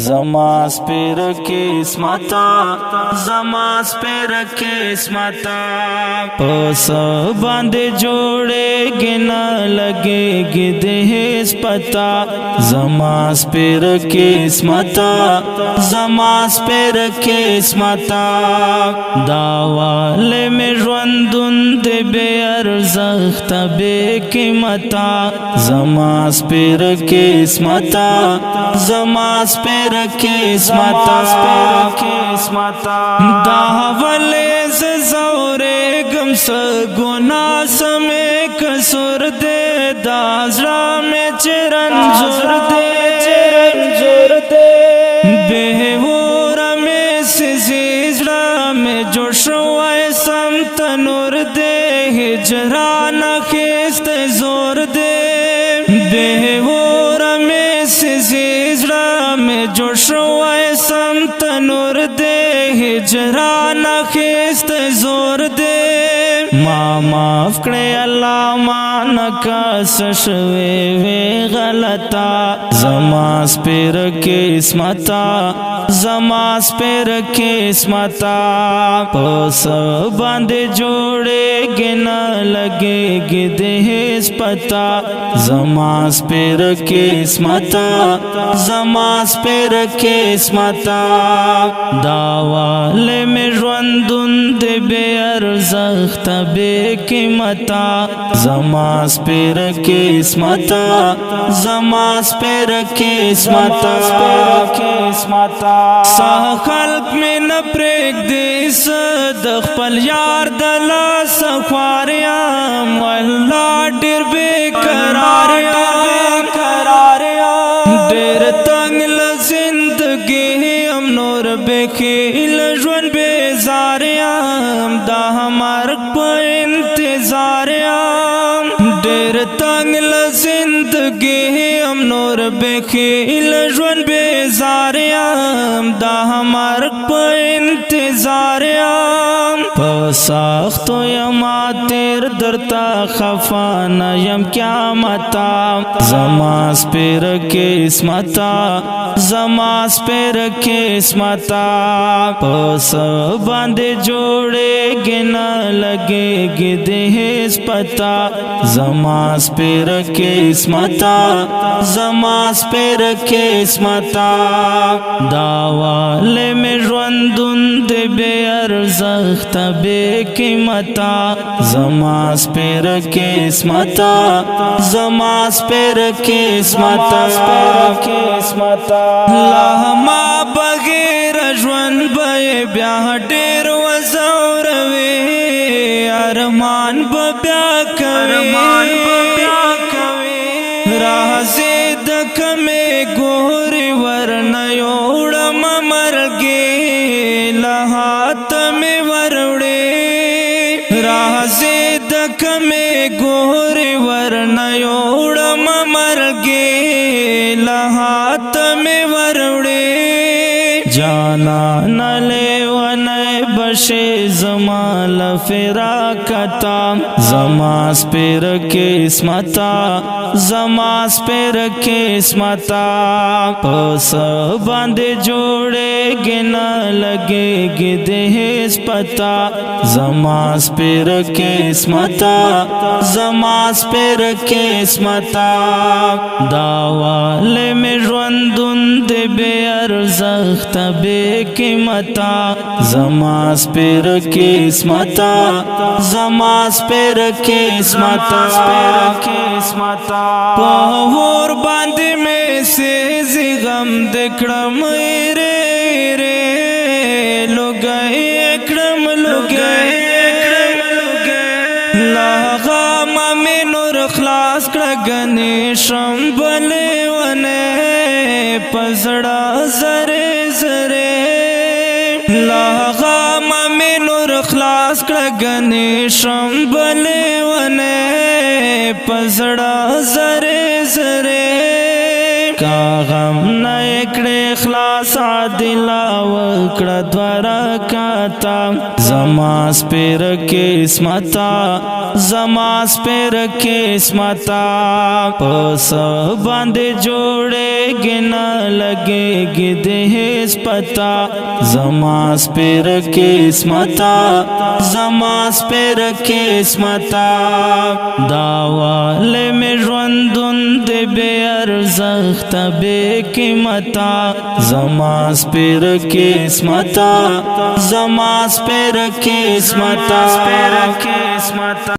زما سپیر قسمتا زما سپیر قسمتا پس باندې جوړېږي نه لګېږي د هېڅ پتا زما سپیر قسمتا زما سپیر قسمتا دا والې مې ژوندون دی بې ارزښته بې قیمته زما سپیر قسمتا زما سپیر قسمتا دا ولې زه ځورېږم څه ګناه څه مې قصور دی دا زړه مې چې رنځور دی بې اوره مې سېزي زړه مې جوړ شوی سم تنور دی هجران اخیستی زور دی بې اوره مې سېزي زړه مې جوړ شوی سم تنور دی هجران اخیستی زور دی ما معاف کړې الله ما نکه څه شوې وې غلطه زما سپیر قسمته زما سپیر قسمته په څه باندې جوړېږي نه لګېږي د هېڅ پتا زما سپیر قسمته زما سپیر قسمته دا والې مې ژوندون دی بې ارزښته بې قیمته زما سپیر قسمته زما سپیر قسمته سه خلق مې نه پرېږدي څه د خپل یار د لاسه خوار یم والله ډېر بېقرار یم ډېر تنګ له زندګي یم نور بیخي له ژوند بېزار یم دا مرګ په انتظار یم ډېر تنګ له زندګي یم نور بیخي له ژوند بېزار یم دا مرګ په انتظار یم په سختو یما تېر درته خفه نه یم قیامته زما سپیر قسمته زما سپیر قسمته په څه باندې جوړېږي نه لګېږي د هېڅ پتا زما سپیر قسمته زما سپیر قسمته دا والې مې ژوندون دی بې ارزښته بې قیمته زما سپیر قسمته زما سپیر قسمته لا ما بغیر ژوند به بیا ډېر وځوروي ارمان به بیا کوي راځي د کمې ګورې ورنه یوړم مرګې له هاته مې وروړې راځي د کمې ګورې ورنه یوړم مرګې له هاته مې وروړې جانانه لیونی بشي زما له فراقته زما سپیر قسمته زما سپیر قسمته په څه باندې جوړېږي نه لګېږي د هېڅ پتا زما سپیر قسمته زما سپیر قسمته دا والې مې ژوندون دی بې ارزښته بې قیمته زما سپیر قسمته زما سپیر قسمته په اور باندې مې سېزي غم د کړم ایرې لوګی کړم لوګی له غمه مې نور خلاص کړه ګنې شم بلې ونې په زړه زرې زرې له غمه مې نور خلاص کړه ګنې شم بلې ونې په زړه زرې زرې کا غم نه کړې اخلاص عادلا وکړه درکاتا زما سپیر قسمتا زما سپیر قسمتا پس باندې جوړېږي نه لګېږي د هیڅ پتا زما سپیر قسمتا زما سپیر قسمتا داواله می ژوندون دی بے ارزخت بے قیمتا زما سپیر قسمتا زما سپیر قسمتا